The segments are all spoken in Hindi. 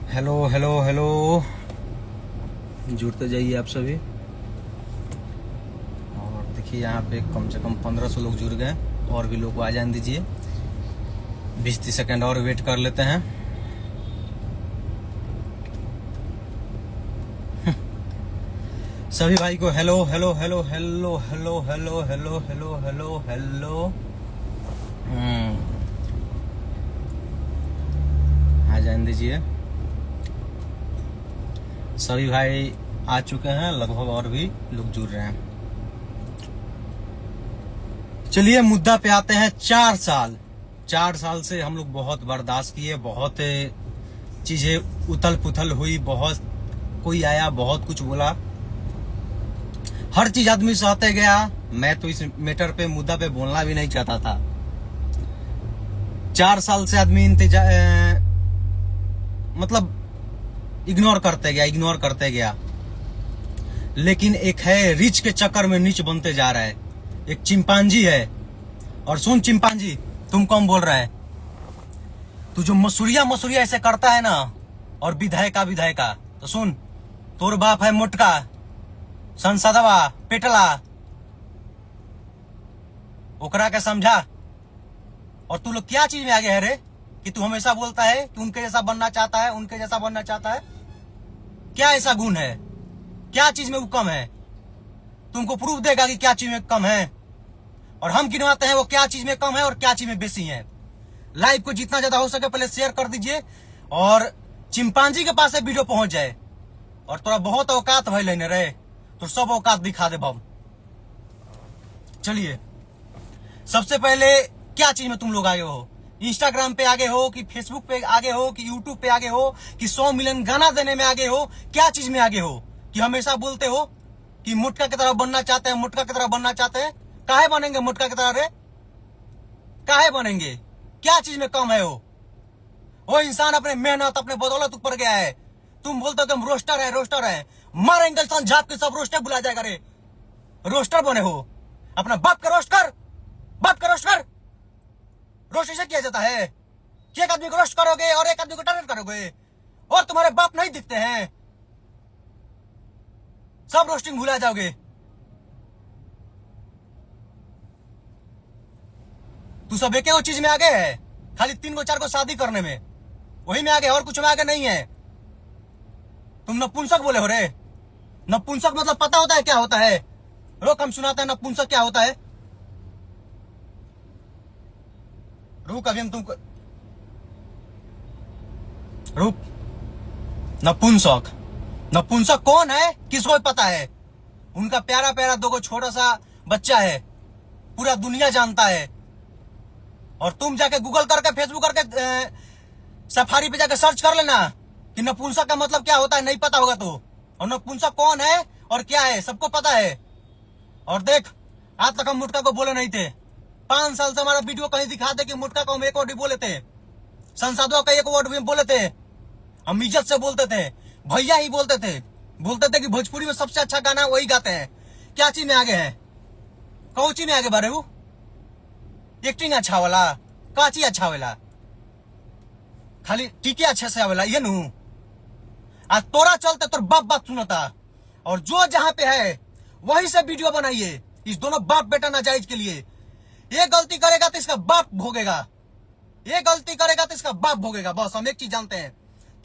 हेलो हेलो हेलो, जुड़ते जाइए आप सभी। और देखिए यहाँ पे कम से कम 1500 लोग जुड़ गए, और भी लोग को आ जाने दीजिए। 20-30 सेकंड और वेट कर लेते हैं। सभी भाई को hello hello hello hello hello hello hello hello hello hello. आ जाने दीजिए। सभी भाई आ चुके हैं, लगभग और भी लोग जुड़ रहे हैं। चलिए मुद्दा पे आते हैं। 4 साल से हम लोग बहुत बर्दाश्त किए, बहुत चीजें उथल पुथल हुई, बहुत कोई आया, बहुत कुछ बोला, हर चीज आदमी सहते गया। मैं तो इस मैटर पे मुद्दा पे बोलना भी नहीं चाहता था। 4 साल से आदमी मतलब इग्नोर करते गया। लेकिन एक है, रिच के चक्कर में नीच बनते जा रहा है। एक चिंपांजी है। और सुन चिंपांजी, तुम कौन बोल रहा है? तू जो मसूरिया ऐसे करता है ना, और विधायका, तो सुन, तोर बाप है मोटका, संसदवा, पेटला, ओकरा के समझा। और तू लोग क्या चीज में आगे है रे, कि तू हमेशा बोलता है कि उनके जैसा बनना चाहता है। क्या ऐसा गुण है? क्या चीज में वो कम है? तुमको प्रूफ देगा कि क्या चीज में कम है, और हम गिनवाते हैं वो क्या चीज में कम है और क्या चीज में बेसी है। लाइव को जितना ज्यादा हो सके पहले शेयर कर दीजिए, और चिंपांजी के पास से वीडियो पहुंच जाए। और तोरा बहुत औकात भाई लेने रहे, तो सब औकात दिखा दे बम। चलिए, सबसे पहले क्या चीज में तुम लोग आगे हो? इंस्टाग्राम पे आगे हो, कि फेसबुक पे आगे हो, कि यूट्यूब पे आगे हो, कि 100 मिलियन गाना देने में आगे हो? क्या चीज में आगे हो कि हमेशा बोलते हो कि मुटका की तरह बनना चाहते हैं? काहे बनेंगे मुटका की तरह रे? काहे बनेंगे? क्या चीज में कम है? वो इंसान अपने मेहनत, अपने बदौलत ऊपर गया है। तुम बोलते हो कि हम रोस्टर है। मारेंगे इंसान झाप के, सब रोस्टर बुला जाएगा रे। रोस्टर बने हो? अपना बाप का रोस्ट कर। रोस्ट ऐसे किया जाता है कि एक आदमी को रोस्ट करोगे और एक आदमी को टारगेट करोगे, और तुम्हारे बाप नहीं दिखते हैं, सब रोस्टिंग भुला जाओगे। तू सब एक चीज में आगे है, खाली 3-4 शादी करने में, वही में आगे, और कुछ में आगे नहीं है। तुम नपुंसक बोले हो रे। नपुंसक मतलब पता होता है क्या होता है? रोक, हम सुनाते हैं नपुंसक क्या होता है। रुक, अभी हम तुमको रुक। नपुंसक कौन है, किसको पता है? उनका प्यारा प्यारा 2 छोटा सा बच्चा है, पूरा दुनिया जानता है। और तुम जाके गूगल करके, फेसबुक करके, सफारी पे जाके सर्च कर लेना कि नपुंसक का मतलब क्या होता है। नहीं पता होगा तो। और नपुंसक कौन है और क्या है, सबको पता है। और देख, आज तक हम मुटका को बोले नहीं थे। 5 साल से हमारा वीडियो कहीं दिखा दे कि मुटका को हम एक वर्ड भी बोले थे, संसदों का एक वर्ड भी बोले थे। हम इज्जत से बोलते थे, भैया ही बोलते थे कि भोजपुरी में सबसे अच्छा गाना वही गाते हैं। क्या चीज में आगे है? कौची में आगे बढ़े हूँ? एक्टिंग अच्छा वाला, काची अच्छा वाला, खाली टीके अच्छे से आवेला, ये नू। आज तोरा चलते तोर बाप सुनता, और जो जहां पे है वहीं से वीडियो बनाइए इस दोनों बाप बेटा नाजायज के लिए। ये गलती करेगा तो इसका बाप भोगेगा, बस हम एक चीज जानते हैं,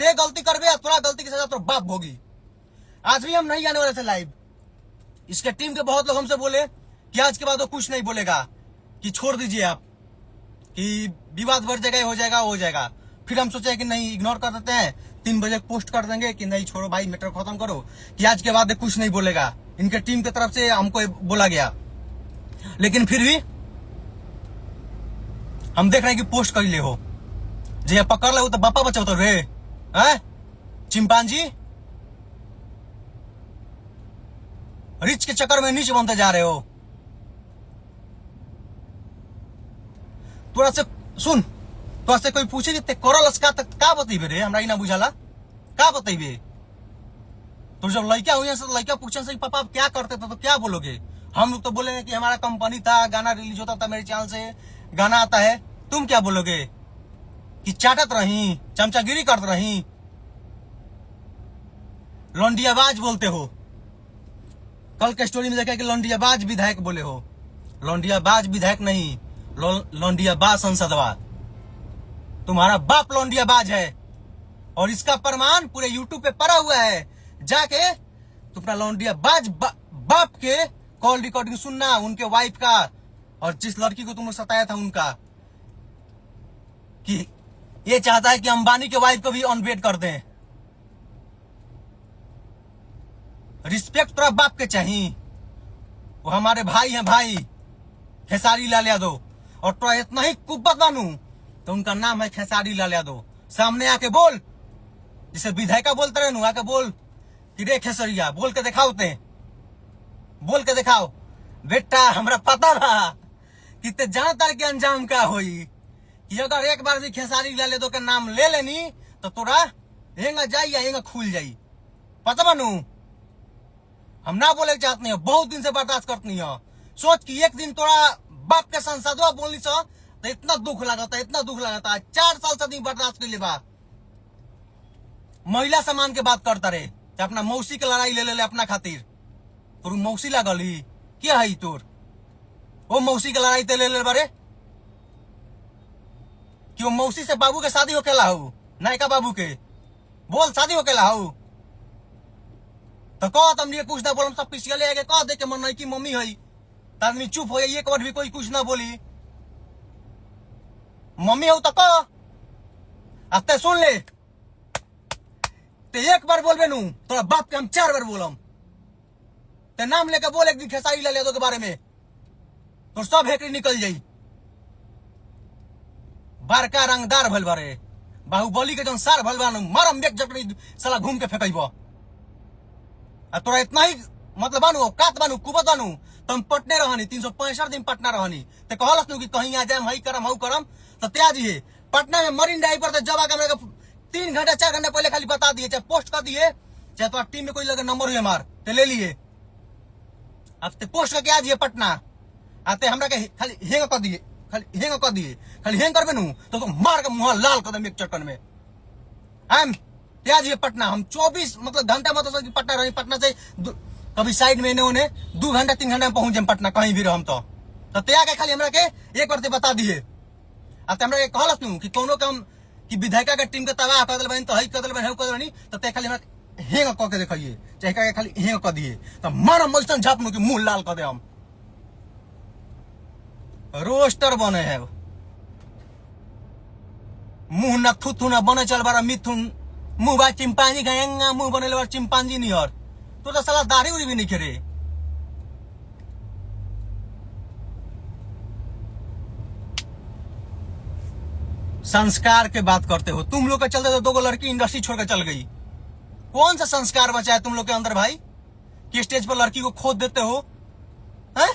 ते गलती करबे या तोरा गलती की सजा तोर बाप भोगी। आज भी हम नहीं आने वाले थे लाइव। इसके टीम के बहुत लोग हमसे बोले कि आज के बाद वो कुछ नहीं बोलेगा, कि छोड़ दीजिए आप, कि विवाद बढ़ जाएगा, हो जाएगा। फिर हम सोचे कि नहीं, इग्नोर कर देते हैं, 3 बजे पोस्ट कर देंगे कि नहीं छोड़ो भाई, मैटर खत्म करो, कि आज के बाद कुछ नहीं बोलेगा। इनके टीम की तरफ से हमको बोला गया। लेकिन फिर भी हम देख रहे हैं कि पोस्ट कर ले हो, जे पकड़ ले तो बापा बचाओ तो रे। हैं चिंपांजी, रिच के चक्कर में नीचे बनते जा रहे हो। थोड़ा से सुन, तो से कोई पूछे कि करलस का बतेबे रे, हमरा ना बुझाला, का बतेबे? तो जब लड़का हुए तो लड़का पूछे से पापा आप क्या करते थे, तो क्या बोलोगे? हम लोग तो बोलेंगे कि हमारा कंपनी था, गाना रिलीज होता था, मेरे चैनल से गाना आता है। तुम क्या बोलोगे? कि चाटत रही, चमचागिरी करते रही? लौंडियाबाज बोलते हो। कल के स्टोरी में देखा कि लौंडियाबाज विधायक बोले हो। लौंडियाबाज विधायक नहीं, लौंडियाबाज संसदवा। तुम्हारा बाप लौंडियाबाज है और इसका प्रमाण पूरे यूट्यूब पे पड़ा हुआ है। जाके तुम्हारा लौंडियाबाज बाप के कॉल रिकॉर्डिंग सुनना, उनके वाइफ का और जिस लड़की को तुमने सताया था उनका, कि ये चाहता है कि अंबानी के वाइफ को भी ऑन बेड कर दें। रिस्पेक्ट तो बाप के चाहिए। वो हमारे भाई हैं, भाई खेसारी लाल यादव। और तो इतना ही कुब्बत मानू तो उनका नाम है खेसारी लाल यादव। सामने आके बोल, जिसे विधायका बोलते रहे आके बोल कि रे खेसरिया, बोल के दिखाओ। बोल के दिखाओ बेटा। हमरा पता था कि ते जानता के अंजाम का होई, कि अगर एक बार भी खेसारी लाल यादव के नाम ले लेनी तो तोरा हेंगा जाई या हेंगा खुल जाई। पता बनू हम ना बोले चाहते नहीं, बहुत दिन से बर्दाश्त करते नहीं हो। सोच कि एक दिन तोरा बाप के संसदवा बोलनी सो तो इतना दुख लगा था, इतना दुख लगा था। 4 साल से नहीं बर्दाश्त कर ले बा। महिला सम्मान के बात करता रहे, अपना मौसी के लड़ाई ले ले अपना खातिर। तोर मौसी लागली क्या है तोर? वो मौसी के लड़ाई ते ले बारे कि वो मौसी से बाबू के शादी होकेला हो, नायका बाबू के बोल शादी होकेला हो तो कह तुम कुछ ना बोल, सब पिछले ले कह दे के मन की मम्मी है। आदमी चुप हो जाए, एक बार भी कोई कुछ ना बोली। मम्मी हो तो कह, अते सुन ले। ते एक बार बोलबे नू तोरा बाप के हम 4 बार बोलम। ते नाम लेके बोल एक दिन खेसारी लाल यादव के बारे में तो सब हेकड़ी निकल जाई। बड़का रंगदार भल बारे, बाहुबली के जन सार भल बानू, मारम एक जकड़ी साला घूम के फेंकइबो। आ तोरा इतना ही मतलब बानू, कात बानू, कुबत बानू। तुम पटने रहनी 365 दिन पटना रहनी ते कहलस नु कि कहीं आ जाए, हई करम हऊ करम तो त्याज ही पटना में मरीन ड्राइव पर जब आके 3 घंटा 4 घंटा पहले खाली बता दिए, चाहे पोस्ट कर दिए, चाहे तो टीम में कोई लगे नंबर हुए मार ते ले लिए। अब ते पोस्ट करके आ दिए पटना, आते हमरा के खाली हेंग कर दिए, खाली हेंग कर दिए, खाली हेंग करबे नु तो मार के मुंह लाल कर दम एक चटकन में। हम त्याज ये पटना, हम 24 मतलब घंटा मतलब पटना रही। पटना से कभी साइड में उन्हें 2 घंटा 3 घंटा में पहुंच जाए पटना कहीं भी रहो हम तो त्याग के खाली हमरा के एक बार बता दिए। अब हमरा के कहलस नु कि कोनो काम कि विधायका के टीम के तबाह कर देल तो हई कर देल हऊ कर देल तो ते खाली हमरा हेंग क के देखिए, चाहे के खाली हेंग क दिए तो मार मइसन झापनु कि मुंह लाल कर दे। हम रोस्टर बने है, मुंह न थुथु न बने चल बारा मिथुन, मुंह बा चिंपांजी गएंगा, मुंह बने ले चिंपांजी नहीं। और तो साला दाढ़ी उड़ी भी नहीं करे। संस्कार के बात करते हो तुम लोग के चलते तो 2 लड़की इंडस्ट्री छोड़ के चल गई। कौन सा संस्कार बचा है तुम लोग के अंदर भाई कि स्टेज पर लड़की को खोद देते हो? हैं?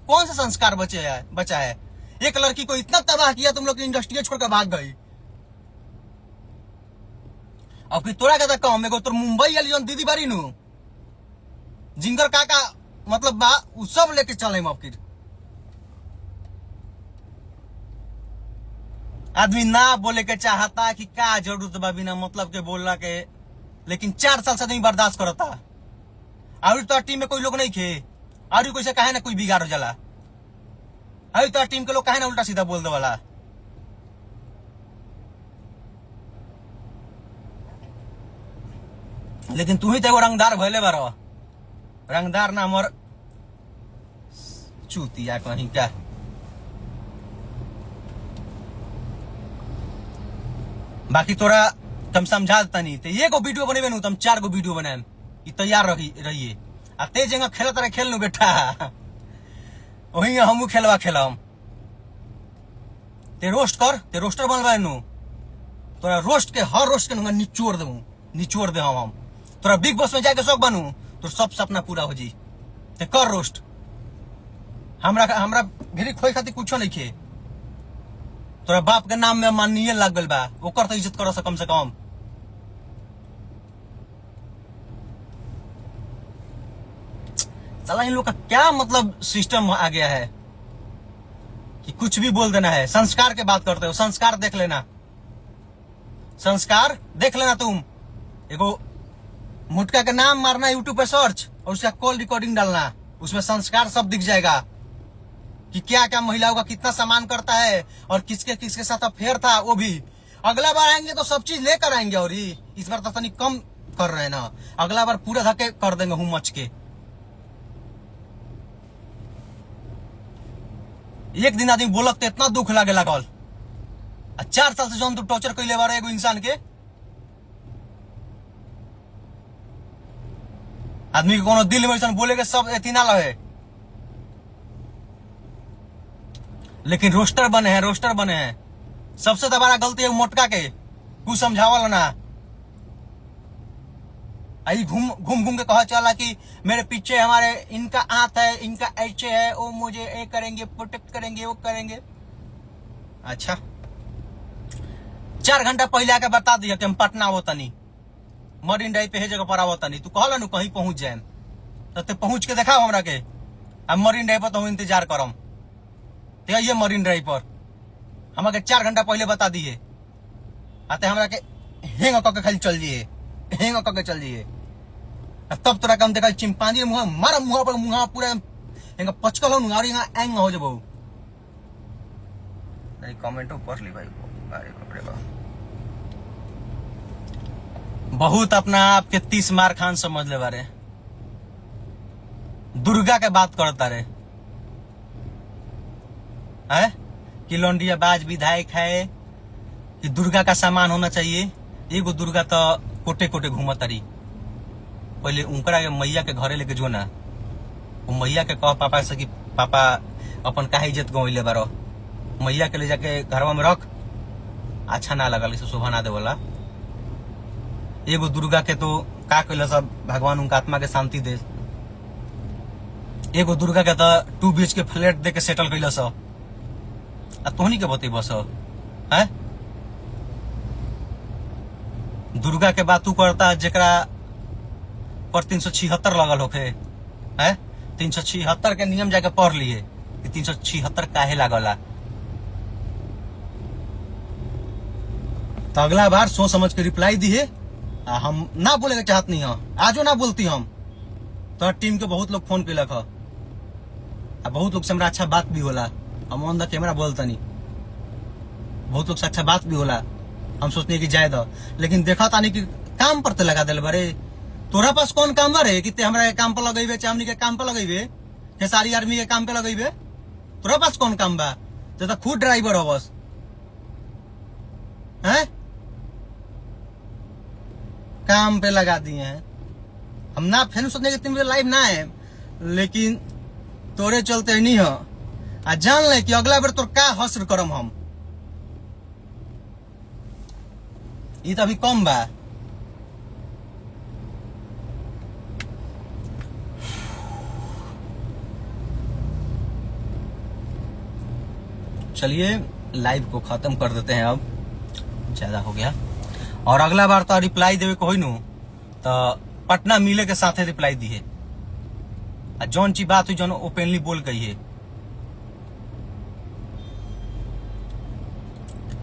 कौन सा संस्कार बचा है? एक लड़की को इतना तबाह किया तुम लोग की इंडस्ट्री छोड़कर भाग गई। अब तोरा कहता कहो मेरे को तो मुंबई वाली जो दीदी बारी नु जिंगर काका मतलब बा उ सब लेके चले। अब फिर आदमी ना बोले के चाहता कि का जरूरत बा बिना मतलब के बोलना के, लेकिन 4 साल से नहीं बर्दाश्त करता। और तो टीम में कोई लोग नहीं थे, और कोई से कहे ना कोई बिगाड़ हो जाला। अभी तो टीम के लोग कहे ना उल्टा सीधा बोल दे वाला। लेकिन तू ही तो रंगदार भले बारो, रंगदार ना मोर चूतिया कहीं क्या। बाकी तोरा तुम समझा देता नहीं तो ये को वीडियो बनेबे नु तुम 4 गो वीडियो बनाए तैयार रहिए। आ ते जगह खेल तरह खेल नु बेटा, वही हमू खेलवा खेलम। ते रोस्ट कर, ते रोस्टर बनवा नु तोरा रोस्ट के हर रोस्ट के निचोड़ दे, निचोड़ दे हम। तोरा बिग बॉस में जाके शौक बनू तो सब सपना पूरा हो जी। ते कर रोस्ट, हमरा भी खोई खातिर कुछ नहीं खे। तोरा बाप के नाम में माननीय लग गल बा, ओकर तो इज्जत करो से कम। साला इन लोग का क्या मतलब सिस्टम आ गया है कि कुछ भी बोल देना है। संस्कार के बात करते हो, संस्कार देख लेना, संस्कार देख लेना। तुम एगो मुटका का नाम मारना यूट्यूब पे सर्च और उसका कॉल रिकॉर्डिंग डालना, उसमें संस्कार सब दिख जाएगा कि क्या क्या महिलाओं का कितना सम्मान करता है और किसके किसके साथ अफेयर था। वो भी अगला बार आएंगे तो सब चीज लेकर आएंगे, और इस बार तो तनी कम कर रहे हैं ना, अगला बार पूरा धक्के कर देंगे हूं मच के। एक दिन आदमी बोलक तो इतना दुख लागे लागल, 4 साल से जौन तू टॉर्चर कैले बारे एगो इंसान के, आदमी के कोनो दिल में बोले के सब एती ना लगे, लेकिन रोस्टर बने हैं, रोस्टर बने हैं। सबसे तो बड़ा गलती है मोटका के, कुछ समझावल ना, आई घूम घूम के कहा चला कि मेरे पीछे हमारे इनका हाथ है, इनका ऐसे है, वो मुझे ये करेंगे, प्रोटेक्ट करेंगे, वो करेंगे। अच्छा 4 घंटा पहले आके बता दिया कि हम पटना आवतनी, मरीन ड्राइव पे है जगह पर आवतनी, तू कहला नु कहीं पहुंच जाए तो पहुंच के दिखाओ हमरा के, अब मरीन ड्राइव पर तो हम इंतजार करम, तो ये मरीन ड्राइव पर हमारे 4 घंटा पहले बता दिए, आते हमरा के हेंग के खाली चल जाइए, हेंग के चल जाइए, तब तोरा कम देखा चिंपांजी मुँह मारा, मुँह पर मुँह पूरा एंगा पचकल हो और एंग हो जब कमेंटो पढ़ ली भाई। अरे बाप रे बाप, बहुत अपना आप के 30 मार खान समझ ले बारे, दुर्गा के बात करता रे है कि लौंडिया बाज विधायक है कि दुर्गा का सामान होना चाहिए। एगो दुर्गा तो कोटे कोटे घूमत तारी, पहले उनकरा के मैया के घरे लेके जो ना, वो मैया के कह पापा से कि पापा अपन काहे इज्जत गंवैले बारो, मैया के ले जाके घरवा में रख, अच्छा ना लगल, इसे शोभा ना देवला। एगो दुर्गा के तो का कैला सब, भगवान उनका आत्मा के शांति दे। एगो दुर्गा के तो 2 BHK के फ्लैट दे के सेटल कैला सब, आ तोहनी के बतेब सब है। दुर्गा के बात तू करता जेकरा पर 376 लगल होखे है, 376 के नियम जाके पढ़ लिए कि 376 काहे लागला। तो अगला बार सोच समझ के रिप्लाई दिए, हम ना बोले के चाहत नहीं है, आजो ना बोलती हम तो टीम के बहुत लोग फोन कैलक है, बहुत लोग से हमरा अच्छा बात भी होला, हम ऑन द कैमरा बोलता नहीं, बहुत लोग से अच्छा बात भी होला, हम सोचते कि जाए दो, लेकिन देखा तानी कि काम पर ते लगा दिल बारे। तोरा पास कौन काम बारे कि ते हमरा के काम पर लगेबे, चामनी के काम पर लगेबे, खेसारी आर्मी के काम पे लगेबे, तोरा पास कौन काम बा, तो खुद ड्राइवर हो बस है, काम पे लगा दिए हैं। हम ना फिर सोचने के 3 बजे लाइव ना है, लेकिन तोरे चलते नहीं हो, आ जान ले कि अगला बार तोर का हस्र करम हम, ये तो अभी कम बा। चलिए लाइव को खत्म कर देते हैं, अब ज्यादा हो गया। और अगला बार तो रिप्लाई देवे को होई नु तो पटना मिले के साथ रिप्लाई दिए, जौन ची बात हुई जौन ओपनली बोल गई है।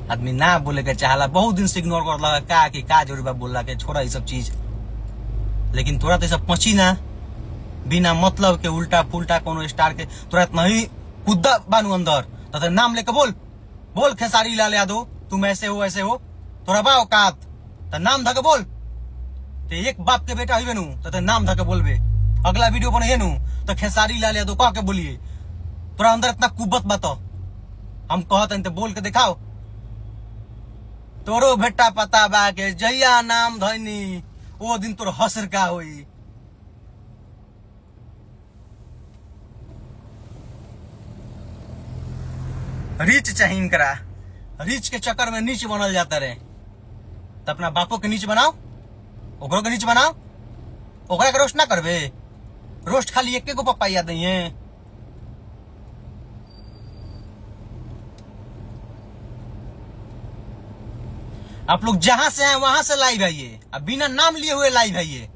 आदमी ना बोले के चाहला, बहुत दिन से इग्नोर कर लगा का जरूरी बा बोला के छोड़ा ये सब चीज, लेकिन तोरा तो सब पची ना, बिना मतलब के उल्टा पुल्टा कोनो स्टार के तोरा इतना ही कुद्दा बानू अंदर, तो नाम लेके बोल, बोल खेसारी लाल यादव तुम ऐसे हो ऐसे हो, तोरा बा औकात तो नाम धके बोल, ते एक बाप के बेटा हुए नु तो नाम धके बोलबे, अगला वीडियो बने नु तो खेसारी लाल यादव कह के बोलिए, तोरा अंदर इतना कुब्बत बताओ, हम कहते तो बोल के दिखाओ। तोरो बेटा पता बा के जहिया नाम धनी वो दिन तोर हसर का होई। रीच चाहिए इनकरा, रीच के चक्कर में नीच बनल जाता रहे, तो अपना बापो के नीच बनाओ, ओकरो के नीच बनाओ, ओकरा के रोस्ट ना करबे, रोस्ट खाली एक को पपाइया दिए। आप लोग जहां से आए वहां से लाइव आइए, अब बिना नाम लिए हुए लाइव आइए।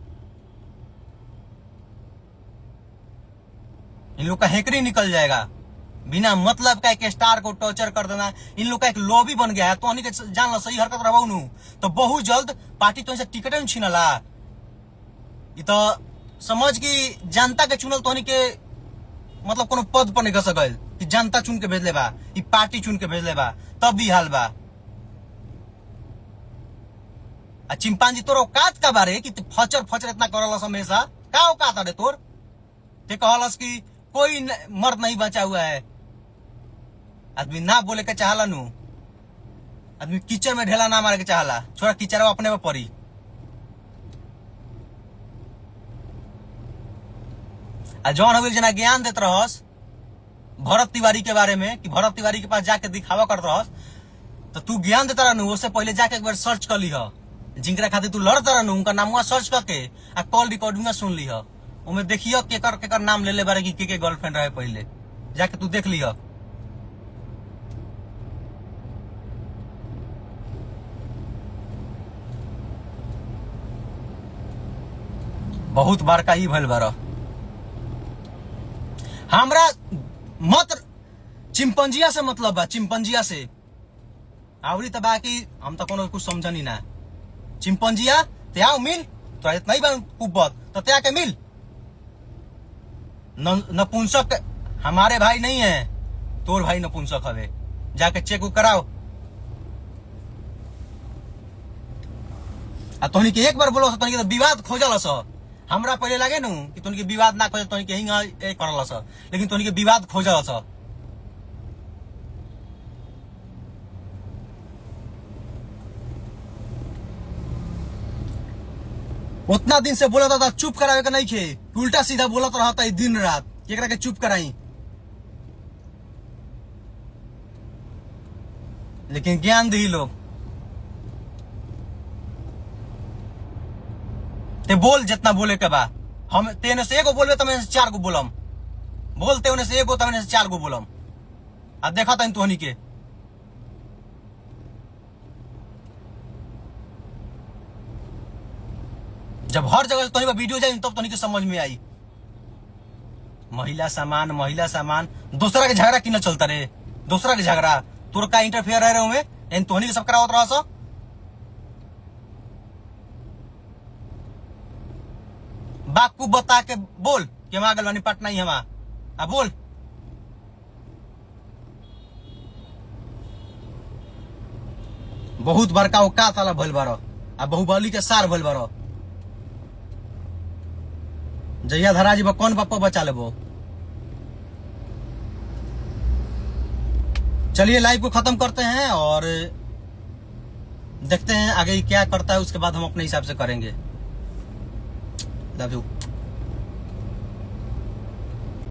इन लोग का हैकरी निकल जाएगा, बिना मतलब का एक स्टार को टॉर्चर कर देना, इन लोग का एक लॉबी बन गया है। तो के जान लो सही हरकत रहो नु तो बहुत जल्द पार्टी तो इनसे टिकट छीनला, ये तो समझ कि जनता के चुनल तोहनी के मतलब कोनो पद पर नहीं घस गए कि जनता चुन के भेजले बा, ई पार्टी चुन के भेजले बा, तब भी हाल बा। आ चिंपांजी तोर औकात का बारे कि फचर फचर इतना करलस हमेशा, का औकात अरे तोर? ते कहलस कि कोई मर्द नहीं बचा हुआ है। आदमी ना बोले के चाहला नु, आदमी कीचड़ में ढेला ना मारे के चाहला, छोड़ा कीचड़ अपने में पड़ी। आ जौन हो जना ज्ञान देत रहस भरत तिवारी के बारे में कि भरत तिवारी के पास जाके दिखावा करत रहस, तो तू ज्ञान देता रहनु, उससे पहले जाके एक बार सर्च कर लीह। जिनकरा खातिर तू लड़ता रहनु उनका नामुआ सर्च करके आ कॉल रिकॉर्डिंग सुन लीह। उमे देखियो केकर नाम ले ले बारे कि के गर्लफ्रेंड रहे पहले, जाके तू देख लीह। बहुत बार का ही भइल बार हमरा मत चिंपंजिया से मतलब बा, चिंपंजिया से आवरी त बाकी हम तो कोनो कुछ समझनी ना। चिंपंजिया ते आओ मिल, तो इतना ही बा कुब्बत तो ते आके मिल। नपुंसक हमारे भाई नहीं है, तोर भाई नपुंसक हवे, जाके चेक कराओ। आ तोहनी के एक बार बोलो तोहनी के विवाद खोजल स, हमरा पहले लगे नु कि तोहनी के विवाद ना खोज, तोहनी के हिंग करल स, लेकिन तोहनी के विवाद खोजल स। उतना दिन से बोला था चुप करावे का नहीं खे, उल्टा सीधा बोला तो रहता है दिन रात, एकरा के चुप कराई। लेकिन ज्ञान दी लोग ते बोल जितना बोले के बा। हम तेने से एगो बोलबे तो मैं से 4 गो बोलम, बोलते उन्हें से एगो तो मैंने से 4 गो बोलम। अब देखा था तोहनी के जब हर जगह तोहनी वीडियो जाए तब तोहनी के समझ में आई। महिला सामान दूसरा के झगड़ा की न चलता रे, दूसरा के झगड़ा तोर का इंटरफेयर रहे उमे एन तोहनी के सब करावत रहा। बाप को बता के बोल कि हम आगल वानी पटना ही हमा, अब बोल। बहुत बड़का औकात वाला भइल बारो, आ बहुबली के सार भइल बारो। जहिया धरा जी कौन बापा बचा लेबो। चलिए लाइव को खत्म करते हैं और देखते हैं आगे क्या करता है, उसके बाद हम अपने हिसाब से करेंगे। Love you.